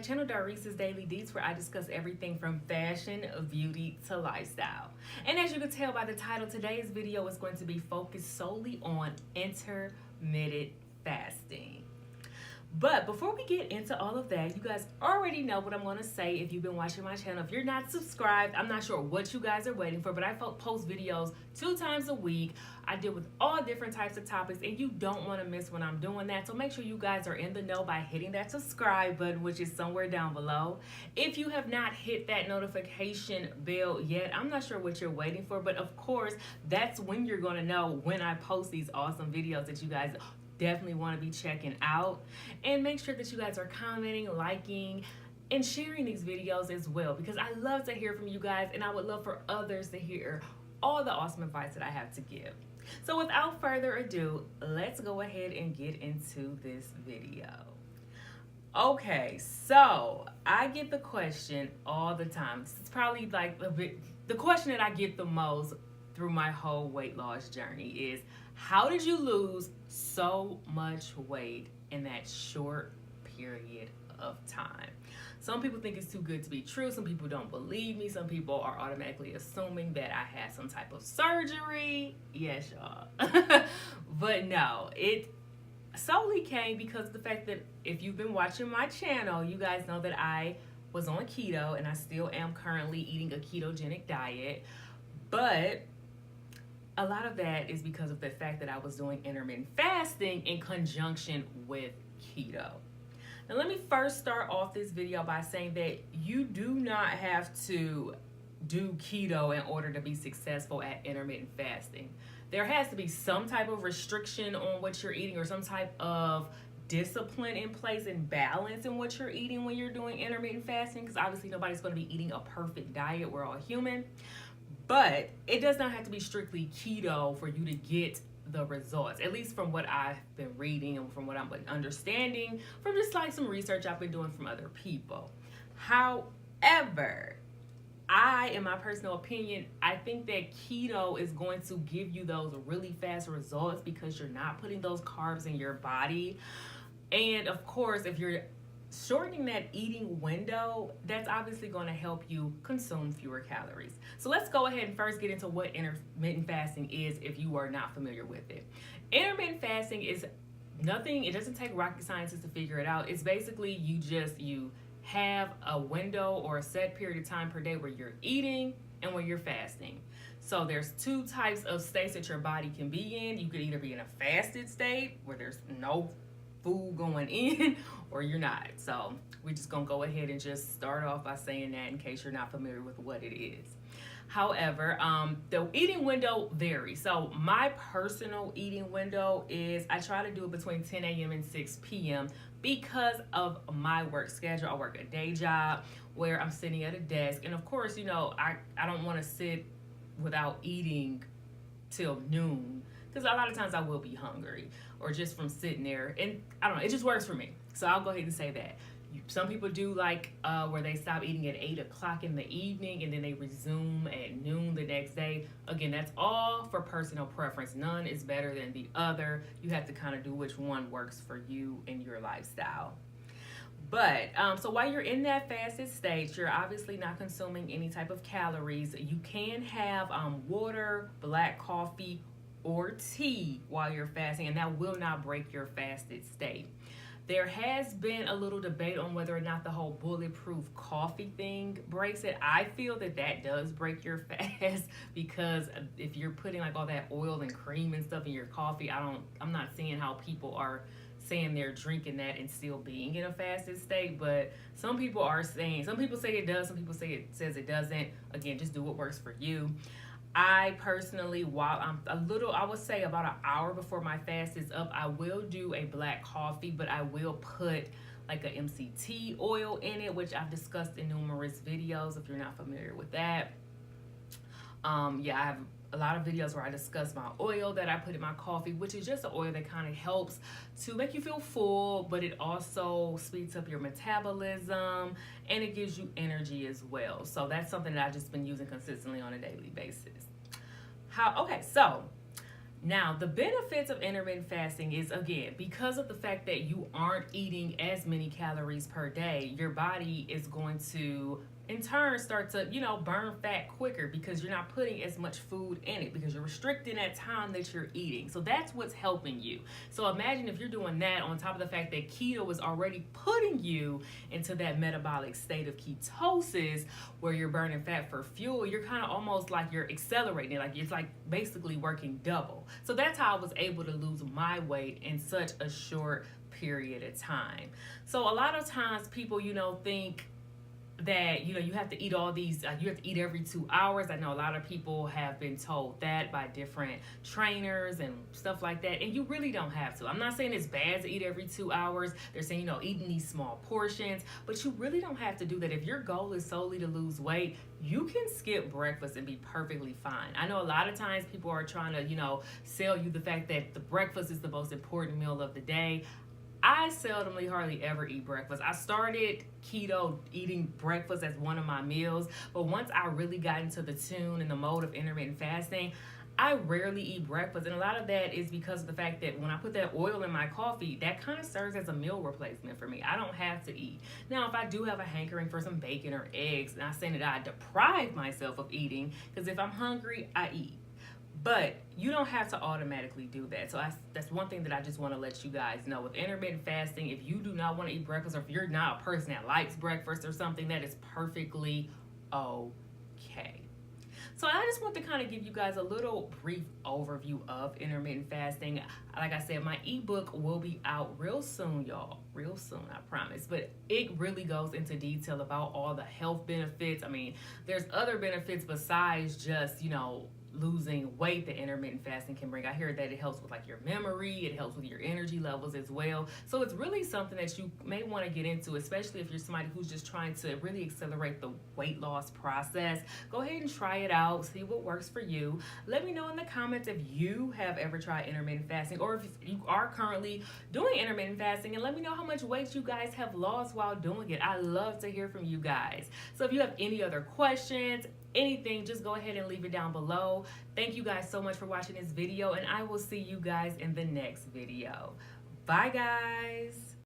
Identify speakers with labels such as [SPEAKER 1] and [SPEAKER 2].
[SPEAKER 1] channel, Dorese's Daily Deets, where I discuss everything from fashion, beauty, to lifestyle. And as you can tell by the title, today's video is going to be focused solely on intermittent fasting. But before we get into all of that, you guys already know what I'm going to say if you've been watching my channel. If you're not subscribed, I'm not sure what you guys are waiting for, but I post videos 2 times a week. I deal with all different types of topics, and you don't want to miss when I'm doing that. So make sure you guys are in the know by hitting that subscribe button, which is somewhere down below. If you have not hit that notification bell yet, I'm not sure what you're waiting for, but of course, that's when you're going to know when I post these awesome videos that you guys definitely want to be checking out. And make sure that you guys are commenting, liking, and sharing these videos as well, because I love to hear from you guys, and I would love for others to hear all the awesome advice that I have to give. So without further ado, let's go ahead and get into this video. Okay, so I get the question all the time. It's probably like the question that I get the most through my whole weight loss journey is, how did you lose so much weight in that short period of time? Some people think it's too good to be true. Some people don't believe me. Some people are automatically assuming that I had some type of surgery. Yes, y'all. But no, it solely came because of the fact that if you've been watching my channel, you guys know that I was on keto, and I still am currently eating a ketogenic diet. But a lot of that is because of the fact that I was doing intermittent fasting in conjunction with keto. Now, let me first start off this video by saying that you do not have to do keto in order to be successful at intermittent fasting. There has to be some type of restriction on what you're eating, or some type of discipline in place and balance in what you're eating when you're doing intermittent fasting, because obviously nobody's going to be eating a perfect diet. We're all human. But it does not have to be strictly keto for you to get the results, at least from what I've been reading and from what I'm understanding from just like some research I've been doing from other people. However, in my personal opinion, I think that keto is going to give you those really fast results because you're not putting those carbs in your body. And of course, if you're shortening that eating window, that's obviously going to help you consume fewer calories. So let's go ahead and first get into what intermittent fasting is if you are not familiar with it. Intermittent fasting is nothing, it doesn't take rocket scientists to figure it out. It's basically you have a window or a set period of time per day where you're eating and where you're fasting. So there's 2 types of states that your body can be in. You could either be in a fasted state where there's no food going in, or you're not. So we're just gonna go ahead and just start off by saying that in case you're not familiar with what it is. However, the eating window varies. So my personal eating window is, I try to do it between 10 a.m. and 6 p.m. because of my work schedule. I work a day job where I'm sitting at a desk, and of course, you know, I don't want to sit without eating till noon, because a lot of times I will be hungry, or just from sitting there, and I don't know, it just works for me. So I'll go ahead and say that. Some people do like where they stop eating at 8 o'clock in the evening and then they resume at noon the next day. Again, that's all for personal preference. None is better than the other. You have to kind of do which one works for you and your lifestyle. But so while you're in that fasted state, you're obviously not consuming any type of calories. You can have water, black coffee, or tea while you're fasting, and that will not break your fasted state. There has been a little debate on whether or not the whole bulletproof coffee thing breaks it. I feel that that does break your fast, because if you're putting like all that oil and cream and stuff in your coffee, I'm not seeing how people are saying they're drinking that and still being in a fasted state. But some people say it does, some people say it says it doesn't. Again, just do what works for you. I personally, while I'm I would say about an hour before my fast is up, I will do a black coffee, but I will put like a MCT oil in it, which I've discussed in numerous videos if you're not familiar with that. I have a lot of videos where I discuss my oil that I put in my coffee, which is just an oil that kind of helps to make you feel full, but it also speeds up your metabolism and it gives you energy as well. So that's something that I've just been using consistently on a daily basis. So Now, the benefits of intermittent fasting is, again, because of the fact that you aren't eating as many calories per day, your body is going to in turn start to burn fat quicker because you're not putting as much food in it, because you're restricting that time that you're eating. So that's what's helping you. So imagine if you're doing that on top of the fact that keto is already putting you into that metabolic state of ketosis where you're burning fat for fuel. You're kind of almost like you're accelerating, like it's like basically working double. So that's how I was able to lose my weight in such a short period of time. So a lot of times people think that you have to eat all these you have to eat every 2 hours. I know a lot of people have been told that by different trainers and stuff like that, and you really don't have to. I'm not saying it's bad to eat every 2 hours. They're saying eating these small portions, but you really don't have to do that. If your goal is solely to lose weight, you can skip breakfast and be perfectly fine. I know a lot of times people are trying to sell you the fact that the breakfast is the most important meal of the day. I seldomly hardly ever eat breakfast. I started keto eating breakfast as one of my meals, but once I really got into the tune and the mode of intermittent fasting, I rarely eat breakfast. And a lot of that is because of the fact that when I put that oil in my coffee, that kind of serves as a meal replacement for me. I don't have to eat. Now, if I do have a hankering for some bacon or eggs, not saying that I deprive myself of eating, because if I'm hungry, I eat. But you don't have to automatically do that. So that's one thing that I just want to let you guys know. With intermittent fasting, if you do not want to eat breakfast, or if you're not a person that likes breakfast or something, that is perfectly okay. So I just want to kind of give you guys a little brief overview of intermittent fasting. Like I said, my ebook will be out real soon, y'all. Real soon, I promise. But it really goes into detail about all the health benefits. I mean, there's other benefits besides just, losing weight that intermittent fasting can bring. I hear that it helps with like your memory, it helps with your energy levels as well. So it's really something that you may want to get into, especially if you're somebody who's just trying to really accelerate the weight loss process. Go ahead and try it out, see what works for you. Let me know in the comments if you have ever tried intermittent fasting, or if you are currently doing intermittent fasting, and let me know how much weight you guys have lost while doing it. I love to hear from you guys. So if you have any other questions, anything, just go ahead and leave it down below. Thank you guys so much for watching this video, and I will see you guys in the next video. Bye, guys.